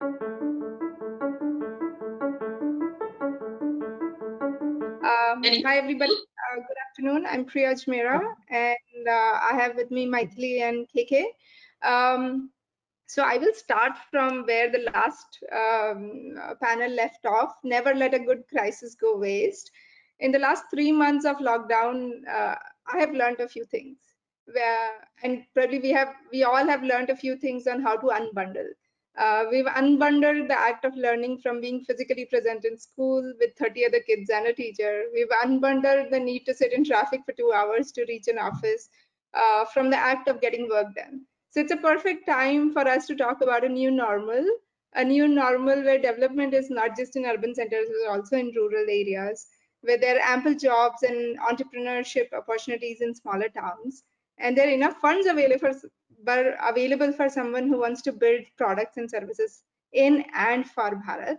Hi everybody, good afternoon. I'm Priya Ajmera, and I have with me Maithili and KK. So I will start from where the last panel left off. Never let a good crisis go waste. In the last 3 months of lockdown, I have learned a few things. And probably we all have learned a few things on how to unbundle. We've unbundled the act of learning from being physically present in school with 30 other kids and a teacher. We've unbundled the need to sit in traffic for 2 hours to reach an office from the act of getting work done. So it's a perfect time for us to talk about a new normal where development is not just in urban centers, but also in rural areas, where there are ample jobs and entrepreneurship opportunities in smaller towns. And there are enough funds available for someone who wants to build products and services in and for Bharat.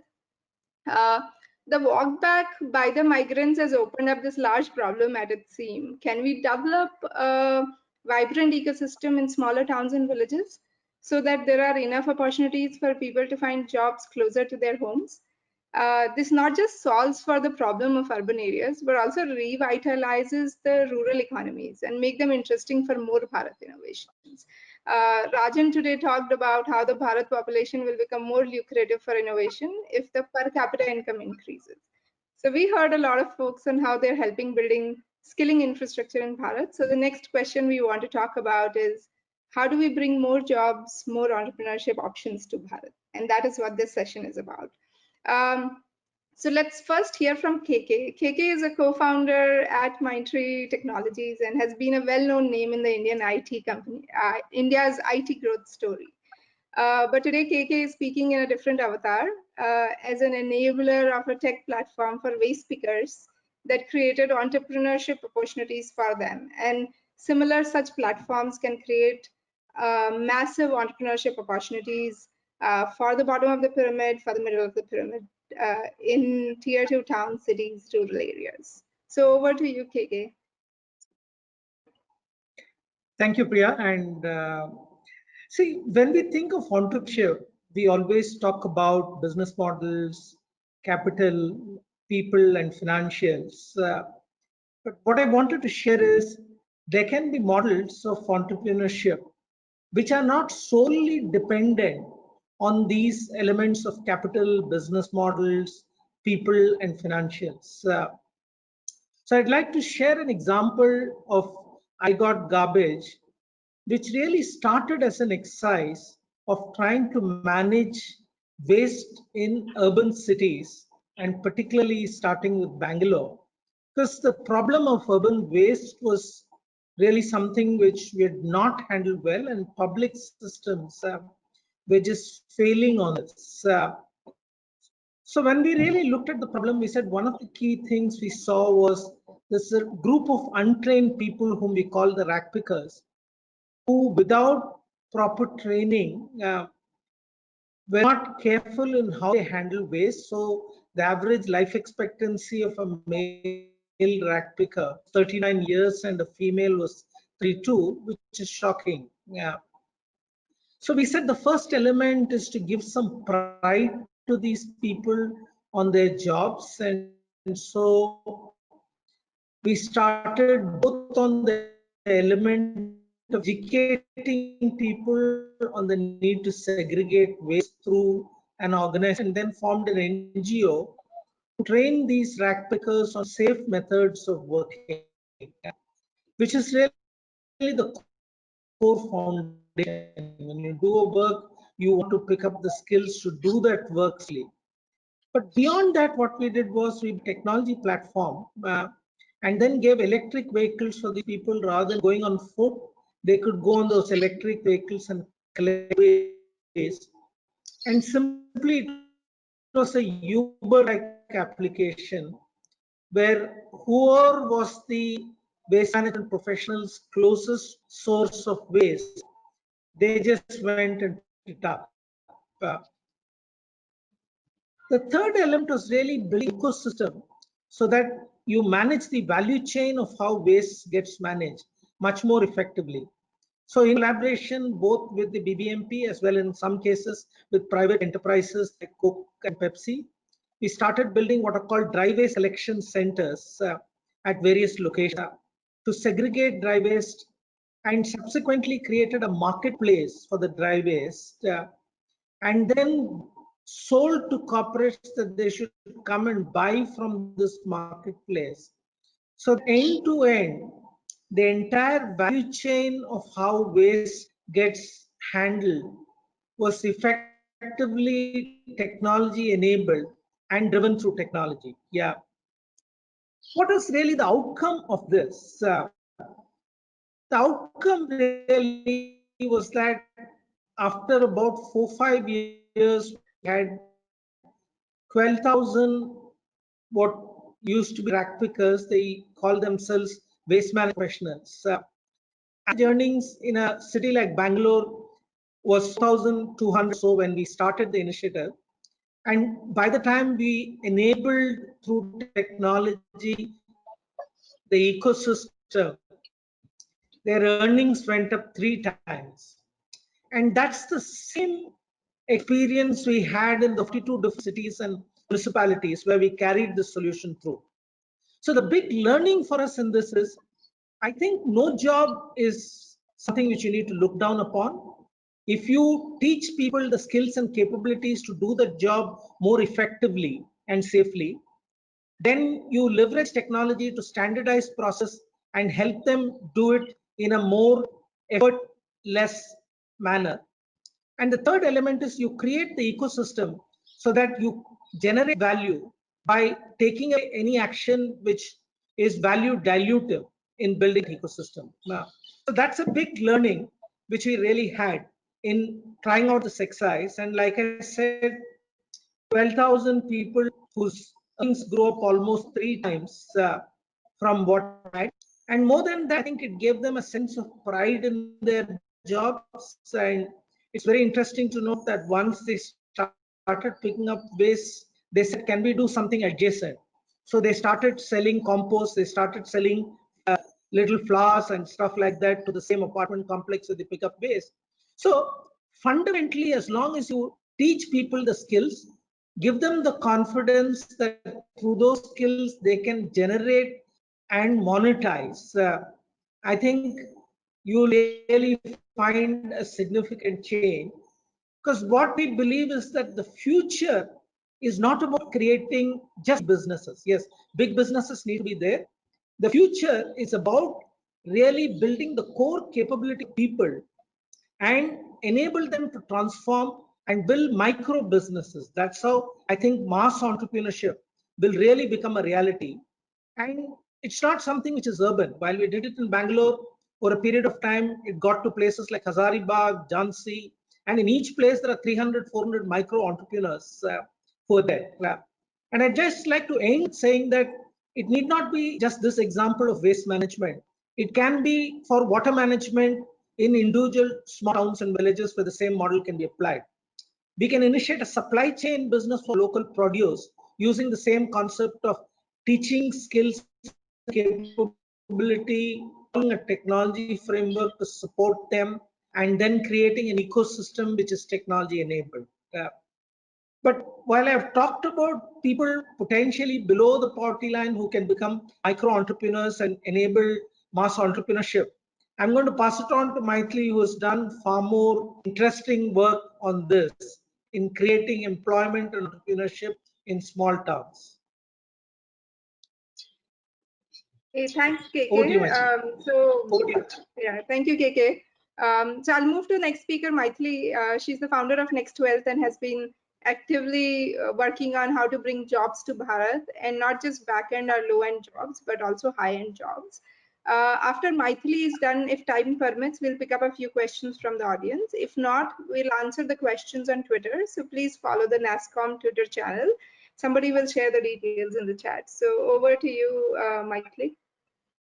Uh, the walk back by the migrants has opened up this large problem at its seam. Can we develop a vibrant ecosystem in smaller towns and villages so that there are enough opportunities for people to find jobs closer to their homes? This not just solves for the problem of urban areas, but also revitalizes the rural economies and make them interesting for more Bharat innovations. Rajan today talked about how the Bharat population will become more lucrative for innovation if the per capita income increases. So we heard a lot of folks on how they're helping building skilling infrastructure in Bharat. So the next question we want to talk about is how do we bring more jobs, more entrepreneurship options to Bharat? And that is what this session is about. So let's first hear from KK. KK is a co-founder at Mindtree Technologies and has been a well-known name in the Indian IT company, India's IT growth story. But today KK is speaking in a different avatar as an enabler of a tech platform for waste pickers that created entrepreneurship opportunities for them. And similar such platforms can create massive entrepreneurship opportunities for the bottom of the pyramid, for the middle of the pyramid, in tier 2 towns, cities, rural areas. So over to you, KK. Thank you, Priya. And see, when we think of entrepreneurship, we always talk about business models, capital, people, and financials. But what I wanted to share is there can be models of entrepreneurship which are not solely dependent on these elements of capital, business models, people, and financials. So I'd like to share an example of I Got Garbage, which really started as an exercise of trying to manage waste in urban cities, and particularly starting with Bangalore, because the problem of urban waste was really something which we had not handled well, and public systems were just failing on this. So when we really looked at the problem, we said one of the key things we saw was this group of untrained people whom we call the rack pickers, who without proper training were not careful in how they handle waste. So the average life expectancy of a male rack picker 39 years and a female was 32, which is shocking. Yeah. So we said the first element is to give some pride to these people on their jobs, and so we started both on the element of educating people on the need to segregate waste through an organization, and then formed an NGO to train these rack pickers on safe methods of working, which is really the core foundation. When you do a work, you want to pick up the skills to do that work safely. But beyond that, what we did was we technology platform and then gave electric vehicles for the people. Rather than going on foot, they could go on those electric vehicles and collect waste. And simply, it was a Uber-like application where whoever was the waste management professional's closest source of waste, they just went and picked it up. The third element was really building ecosystem so that you manage the value chain of how waste gets managed much more effectively. So in collaboration both with the BBMP as well in some cases with private enterprises like Coke and Pepsi, we started building what are called dry waste collection centers at various locations to segregate dry waste, and subsequently created a marketplace for the dry waste, and then sold to corporates that they should come and buy from this marketplace. So that end to end, the entire value chain of how waste gets handled was effectively technology enabled and driven through technology. Yeah. What is really the outcome of this? The outcome really was that after about 4-5 years, we had 12,000 what used to be rag pickers. They call themselves waste management professionals. Average earnings in a city like Bangalore was 4,200 so when we started the initiative. And by the time we enabled through technology the ecosystem, their earnings went up 3 times. And that's the same experience we had in the 42 different cities and municipalities where we carried the solution through. So the big learning for us in this is, I think no job is something which you need to look down upon. If you teach people the skills and capabilities to do the job more effectively and safely, then you leverage technology to standardize process and help them do it in a more effortless manner. And the third element is you create the ecosystem so that you generate value by taking away any action which is value dilutive in building ecosystem. Now, so that's a big learning which we really had in trying out this exercise. And like I said, 12,000 people whose earnings grew up almost 3 times from what we had. And more than that, I think it gave them a sense of pride in their jobs. And it's very interesting to note that once they started picking up waste, they said, can we do something adjacent? So they started selling compost, they started selling little flowers and stuff like that to the same apartment complex where they pick up waste. So fundamentally, as long as you teach people the skills, give them the confidence that through those skills they can generate and monetize, I think you really find a significant change. Because what we believe is that the future is not about creating just businesses. Yes, big businesses need to be there. The future is about really building the core capability of people and enable them to transform and build micro businesses. That's how I think mass entrepreneurship will really become a reality. And it's not something which is urban. While we did it in Bangalore for a period of time, it got to places like Hazaribagh, Jhansi, and in each place there are 300, 400 micro entrepreneurs who are there. And I just like to end with saying that it need not be just this example of waste management. It can be for water management in individual small towns and villages where the same model can be applied. We can initiate a supply chain business for local produce using the same concept of teaching skills and capability, following a technology framework to support them, and then creating an ecosystem which is technology enabled. But while I've talked about people potentially below the poverty line who can become micro entrepreneurs and enable mass entrepreneurship, I'm going to pass it on to Maithili, who has done far more interesting work on this in creating employment and entrepreneurship in small towns. Hey, thanks, Over to you, KK. Maithili. Yeah, thank you, KK. So I'll move to the next speaker, Maithili. She's the founder of Next Wealth and has been actively working on how to bring jobs to Bharat, and not just back-end or low-end jobs, but also high-end jobs. After Maithili is done, if time permits, we'll pick up a few questions from the audience. If not, we'll answer the questions on Twitter. So please follow the Nasscom Twitter channel. Somebody will share the details in the chat. So over to you, Maithili.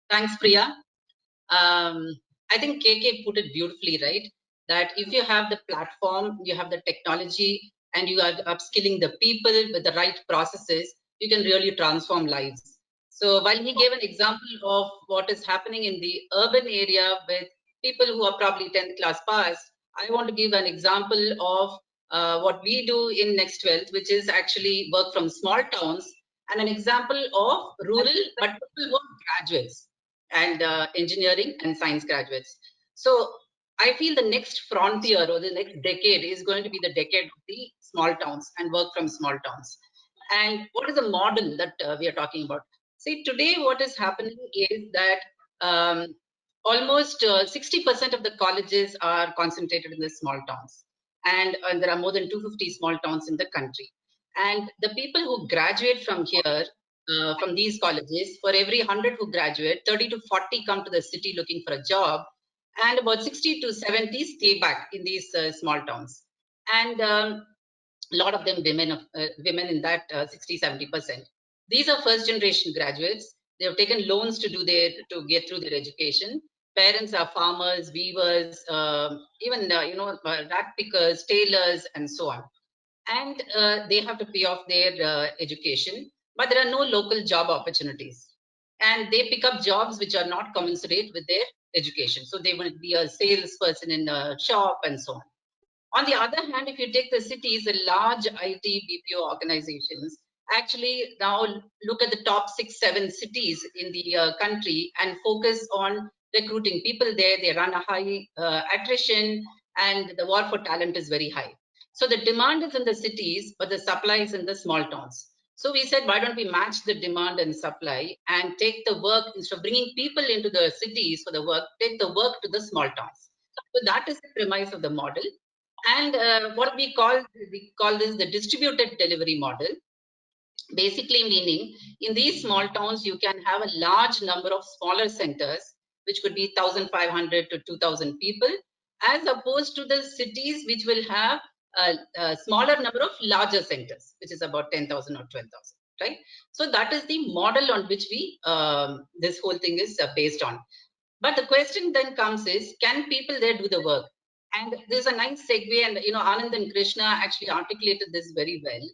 Thanks, Priya. I think KK put it beautifully, right? That if you have the platform, you have the technology, and you are upskilling the people with the right processes, you can really transform lives. So while he gave an example of what is happening in the urban area with people who are probably 10th class passed, I want to give an example of what we do in Next 12th, which is actually work from small towns, and an example of rural, but people who are graduates and engineering and science graduates. So I feel the next frontier or the next decade is going to be the decade of the small towns and work from small towns. And what is the model that we are talking about? See, today what is happening is that almost 60% of the colleges are concentrated in the small towns. And there are more than 250 small towns in the country. And the people who graduate from here, from these colleges, for every 100 who graduate, 30 to 40 come to the city looking for a job, and about 60 to 70 stay back in these small towns. And a lot of them women in that 60-70%. These are first generation graduates. They have taken loans to get through their education. Parents are farmers, weavers, even rat pickers, tailors, and so on. And they have to pay off their education, but there are no local job opportunities, and they pick up jobs which are not commensurate with their education. So they will be a salesperson in a shop and so on. On the other hand, if you take the cities, the large IT BPO organizations actually now look at the top 6-7 cities in the country and focus on recruiting people there. They run a high attrition, and the war for talent is very high. So the demand is in the cities, but the supply is in the small towns. So we said, why don't we match the demand and supply and take the work, instead of bringing people into the cities for the work, take the work to the small towns. So that is the premise of the model. And what we call this the distributed delivery model. Basically meaning, in these small towns, you can have a large number of smaller centers, which could be 1,500 to 2,000 people, as opposed to the cities, which will have a smaller number of larger centers, which is about 10,000 or 12,000, right? So that is the model on which this whole thing is based on. But the question then comes is, can people there do the work? And there's a nice segue, and Anand and Krishna actually articulated this very well.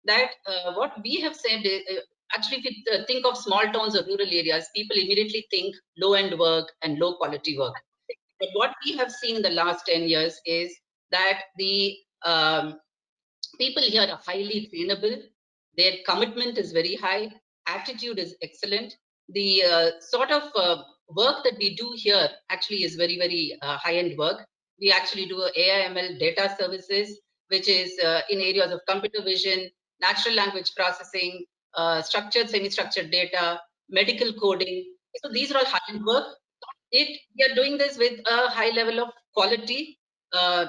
That what we have said is, actually, if you think of small towns or rural areas, people immediately think low-end work and low-quality work. But what we have seen in the last 10 years is that the people here are highly trainable. Their commitment is very high. Attitude is excellent. The sort of work that we do here actually is very, very high-end work. We actually do AI/ML data services, which is in areas of computer vision, natural language processing, structured, semi-structured data, medical coding. So these are all high-end work. We are doing this with a high level of quality.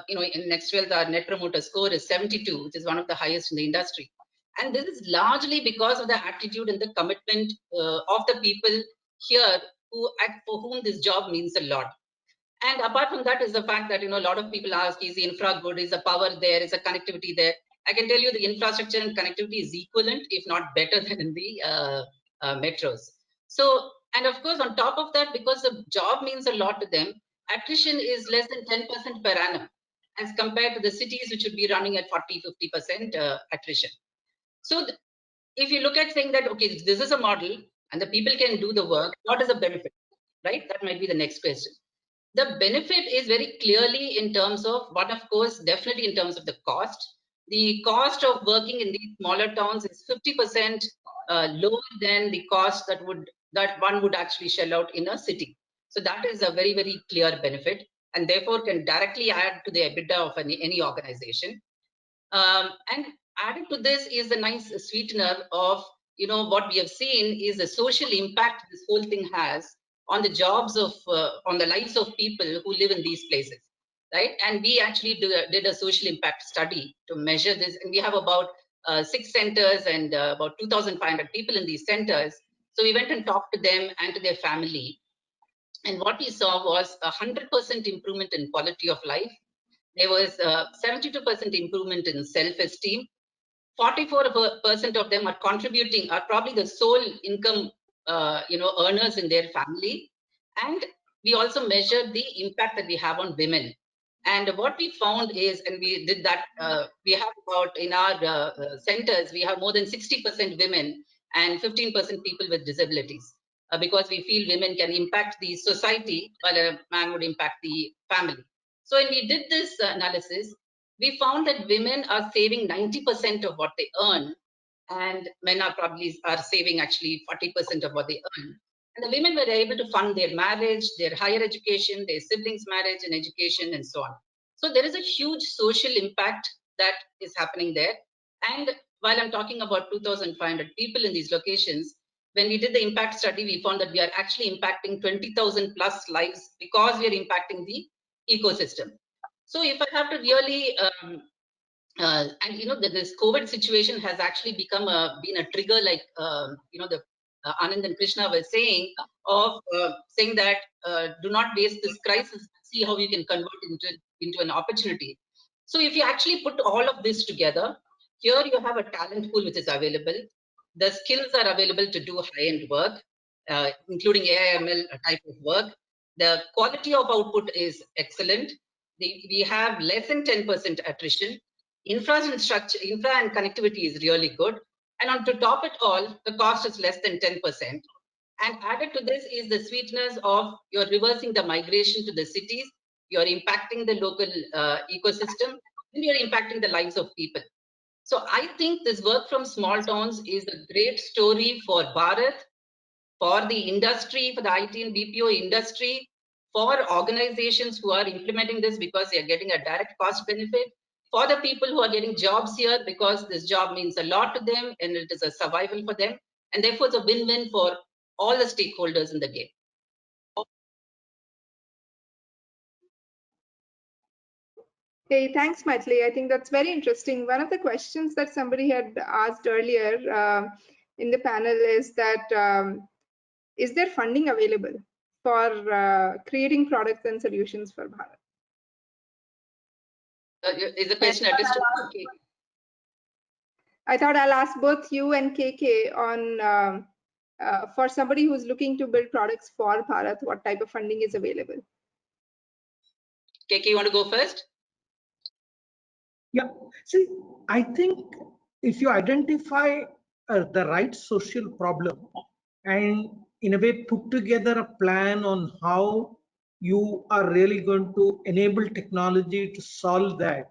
In Next 12, our net promoter score is 72, which is one of the highest in the industry. And this is largely because of the attitude and the commitment of the people here for whom this job means a lot. And apart from that is the fact that, a lot of people ask, is the infra good? Is the power there? Is the connectivity there? I can tell you the infrastructure and connectivity is equivalent, if not better than in the metros. So, and of course, on top of that, because the job means a lot to them, attrition is less than 10% per annum, as compared to the cities, which would be running at 40-50% attrition. So if you look at saying that, okay, this is a model and the people can do the work, what is the benefit, right? That might be the next question. The benefit is very clearly in terms of, one, of course, definitely in terms of the cost. The cost of working in these smaller towns is 50% lower than the cost that one would actually shell out in a city. So that is a very, very clear benefit, and therefore can directly add to the EBITDA of any organization. And added to this is the nice sweetener of, what we have seen is the social impact this whole thing has on the jobs of, on the lives of people who live in these places, right? And we actually did a social impact study to measure this, and we have about 6 centers and about 2,500 people in these centers. So we went and talked to them and to their family, and what we saw was 100% improvement in quality of life. There was 72% improvement in self-esteem. 44% of them are contributing, are probably the sole income, earners in their family. And we also measured the impact that we have on women. And what we found is, and we did that, we have about, in our centers, we have more than 60% women and 15% people with disabilities. because we feel women can impact the society while a man would impact the family. So when we did this analysis, we found that women are saving 90% of what they earn, and men are saving actually 40% of what they earn. And the women were able to fund their marriage, their higher education, their siblings' marriage and education, and so on. So there is a huge social impact that is happening there. And while I'm talking about 2,500 people in these locations, when we did the impact study, we found that we are actually impacting 20,000 plus lives because we are impacting the ecosystem. So if I have to really and that this COVID situation has actually been a trigger, like the Anand and Krishna were saying, of saying that do not waste this crisis. See how you can convert into an opportunity. So if you actually put all of this together, here you have a talent pool which is available. The skills are available to do high-end work, including AI/ML type of work. The quality of output is excellent. We have less than 10% attrition. Infra and connectivity is really good. And on to top it all, the cost is less than 10%. And added to this is the sweetness of you're reversing the migration to the cities, you're impacting the local ecosystem, and you're impacting the lives of people. So I think this work from small towns is a great story for Bharat, for the industry, for the IT and BPO industry, for organizations who are implementing this because they are getting a direct cost benefit, for the people who are getting jobs here because this job means a lot to them and it is a survival for them. And therefore, it's a win-win for all the stakeholders in the game. Hey, thanks, Maithili. I think that's very interesting. One of the questions that somebody had asked earlier in the panel is that is there funding available for creating products and solutions for Bharat? Is the question addressed to KK? I thought I'll ask both you and KK on for somebody who's looking to build products for Bharat, what type of funding is available? KK, you want to go first? Yeah, see, I think if you identify the right social problem and in a way put together a plan on how you are really going to enable technology to solve that,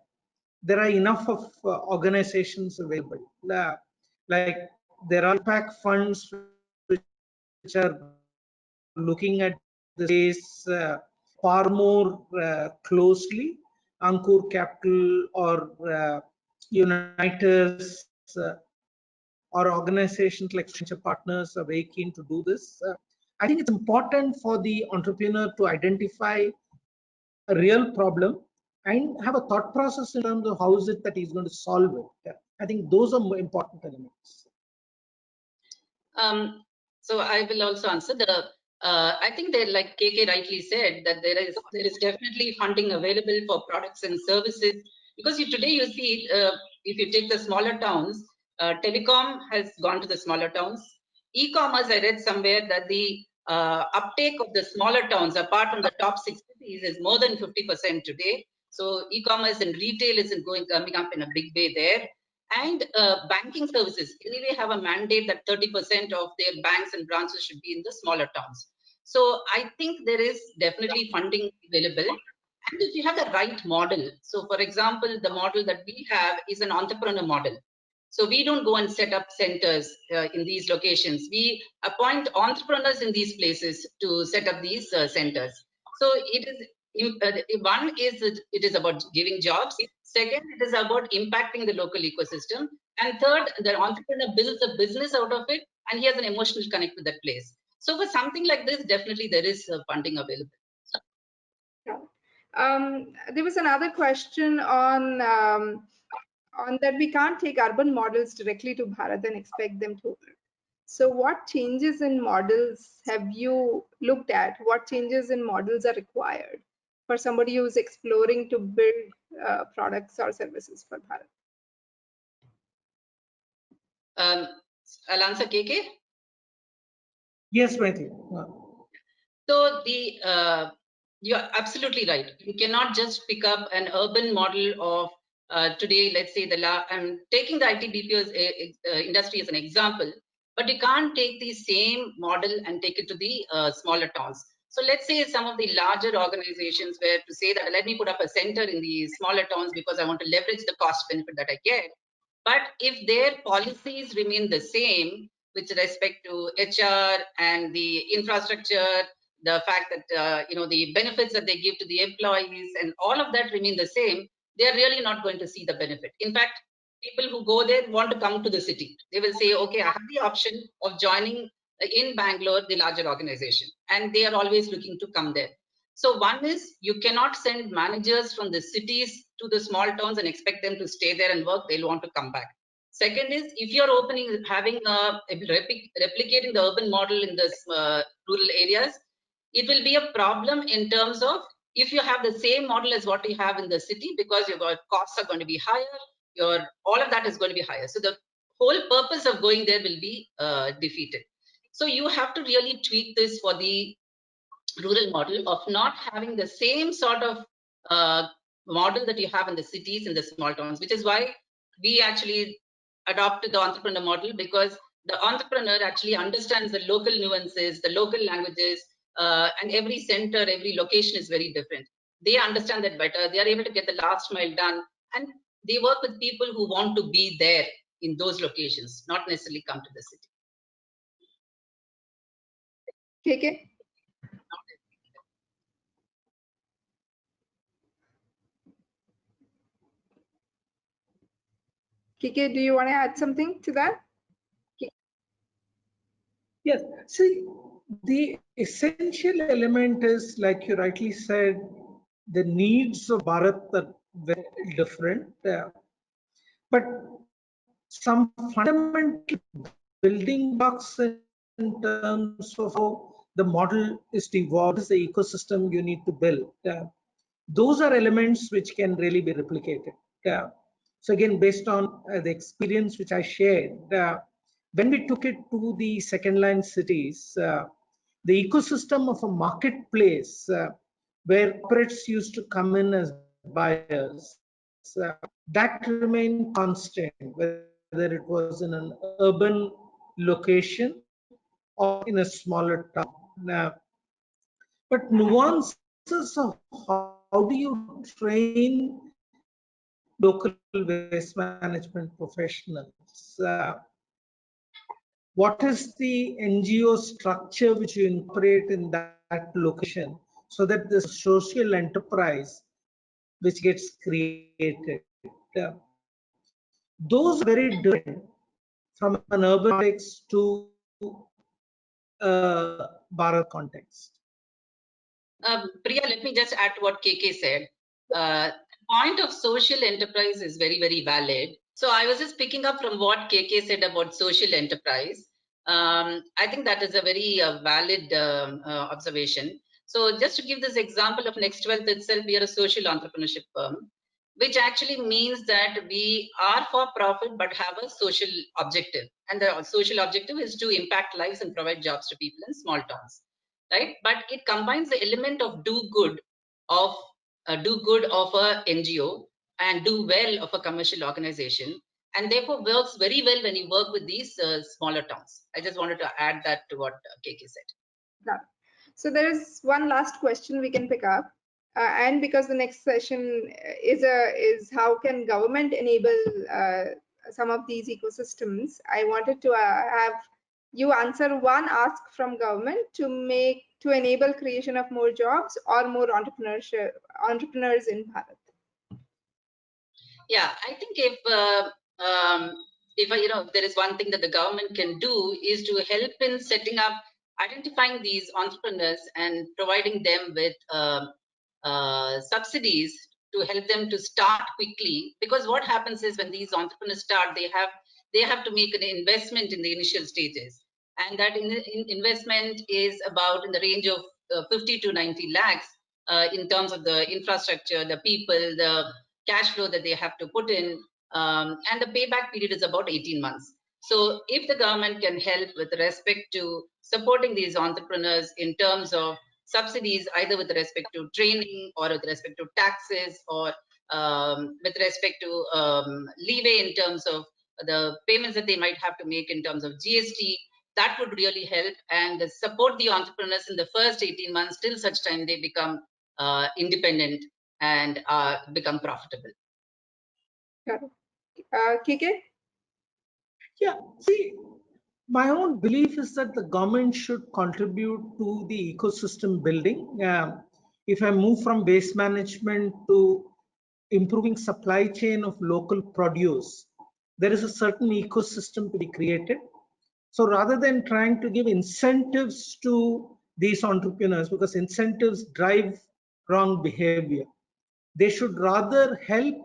there are enough of organizations available. Like there are impact funds which are looking at this space far more closely. Ankur Capital or Uniters or organizations like Venture Partners are very keen to do this. I think it's important for the entrepreneur to identify a real problem and have a thought process in terms of how is it that he's going to solve it. I think those are more important elements. So I will also answer the. I think that, like KK rightly said, that there is definitely funding available for products and services, because today you see if you take the smaller towns, telecom has gone to the smaller towns. E-commerce, I read somewhere that the uptake of the smaller towns, apart from the top 6 cities, is more than 50% today. So e-commerce and retail is coming up in a big way there. And banking services, anyway, have a mandate that 30% of their banks and branches should be in the smaller towns. So I think there is definitely funding available. And if you have the right model, so for example, the model that we have is an entrepreneur model. So we don't go and set up centers in these locations. We appoint entrepreneurs in these places to set up these centers. So it is one is it is about giving jobs. Second, it is about impacting the local ecosystem. And third, the entrepreneur builds a business out of it, and he has an emotional connect with that place. So for something like this, definitely there is funding available. There was another question on that we can't take urban models directly to Bharat and expect them to work. So what changes in models have you looked at? What changes in models are required for somebody who's exploring to build products or services for Bharat? I'll answer KK. Yes, Maithili. So you're absolutely right. You cannot just pick up an urban model of today. Let's say I'm taking the IT BPO industry as an example. but you can't take the same model and take it to the smaller towns. So let's say some of the larger organizations were to say that let me put up a center in the smaller towns because I want to leverage the cost benefit that I get. But if their policies remain the same with respect to HR and the infrastructure, the fact that the benefits that they give to the employees and all of that remain the same, they are really not going to see the benefit. In fact, people who go there want to come to the city. They will say, okay, I have the option of joining in Bangalore, the larger organization, and they are always looking to come there. So one is you cannot send managers from the cities to the small towns and expect them to stay there and work. They'll want to come back. Second is if you're replicating the urban model in the rural areas, it will be a problem in terms of if you have the same model as what you have in the city, because your costs are going to be higher, all of that is going to be higher. So the whole purpose of going there will be defeated. So you have to really tweak this for the rural model of not having the same sort of model that you have in the cities, in the small towns, which is why we actually adopted the entrepreneur model, because the entrepreneur actually understands the local nuances, the local languages, and every center, every location is very different. They understand that better. They are able to get the last mile done, and they work with people who want to be there in those locations, not necessarily come to the city. KK? KK, do you want to add something to that? Yes, see, the essential element is, like you rightly said, the needs of Bharat are very different. But some fundamental building blocks in terms of how the model is to evolve, what is the ecosystem you need to build. Those are elements which can really be replicated. So again, based on the experience which I shared, when we took it to the second line cities, the ecosystem of a marketplace where corporates used to come in as buyers, that remained constant, whether it was in an urban location or in a smaller town. But nuances of how do you train local waste management professionals? What is the NGO structure which you incorporate in that location so that this social enterprise which gets created? Those are very different from an urban context to Bharat context. Priya, let me just add to what KK said. Point of social enterprise is very, very valid. So I was just picking up from what KK said about social enterprise. I think that is a very valid observation. So just to give this example of Next Wealth itself, we are a social entrepreneurship firm, which actually means that we are for profit but have a social objective. And the social objective is to impact lives and provide jobs to people in small towns, right? But it combines the element of do good of a NGO and do well of a commercial organization, and therefore works very well when you work with these smaller towns. I just wanted to add that to what KK said. Yeah. So there is one last question we can pick up, and because the next session is how can government enable some of these ecosystems, I wanted to have you answer one ask from government to enable creation of more jobs or more entrepreneurs in Bharat. Yeah, I think if there is one thing that the government can do is to help in setting up, identifying these entrepreneurs and providing them with subsidies to help them to start quickly. Because what happens is when these entrepreneurs start, they have to make an investment in the initial stages, and that investment is about in the range of 50 to 90 lakhs in terms of the infrastructure, the people, the cash flow that they have to put in, and the payback period is about 18 months. So if the government can help with respect to supporting these entrepreneurs in terms of subsidies, either with respect to training or with respect to taxes or with respect to leeway in terms of the payments that they might have to make in terms of GST, that would really help and support the entrepreneurs in the first 18 months till such time they become independent and become profitable. KK? Yeah, see, my own belief is that the government should contribute to the ecosystem building. If I move from waste management to improving supply chain of local produce, there is a certain ecosystem to be created. So rather than trying to give incentives to these entrepreneurs, because incentives drive wrong behavior, they should rather help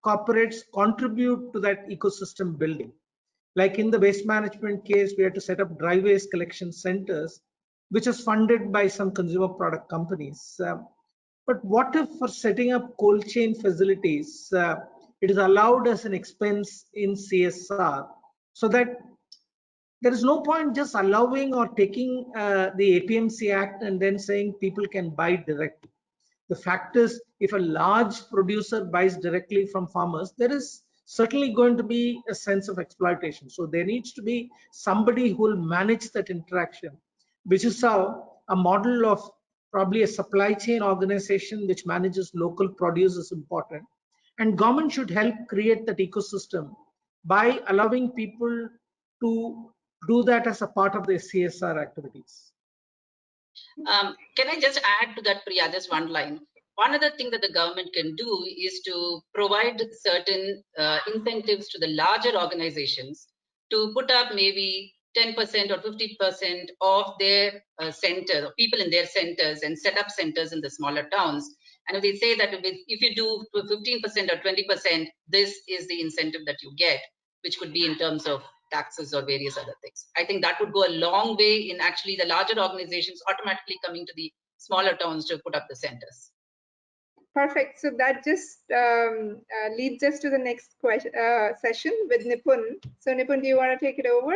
corporates contribute to that ecosystem building. Like in the waste management case, we had to set up dry waste collection centers, which is funded by some consumer product companies. But what if for setting up cold chain facilities, it is allowed as an expense in CSR, so that there is no point just allowing or taking the APMC Act and then saying people can buy directly. The fact is, if a large producer buys directly from farmers, there is certainly going to be a sense of exploitation. So there needs to be somebody who will manage that interaction, which is how a model of probably a supply chain organization which manages local produce is important. And government should help create that ecosystem by allowing people to do that as a part of their CSR activities. Can I just add to that, Priya, just one line? One other thing that the government can do is to provide certain incentives to the larger organizations to put up maybe 10% or 50% of their center, people in their centers, and set up centers in the smaller towns. And if they say that if you do 15% or 20%, this is the incentive that you get, which could be in terms of taxes or various other things. I think that would go a long way in actually the larger organizations automatically coming to the smaller towns to put up the centers. Perfect. So that just leads us to the next session with Nipun. So Nipun, do you want to take it over?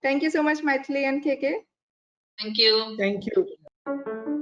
Thank you so much, Maithili and KK. Thank you. Thank you.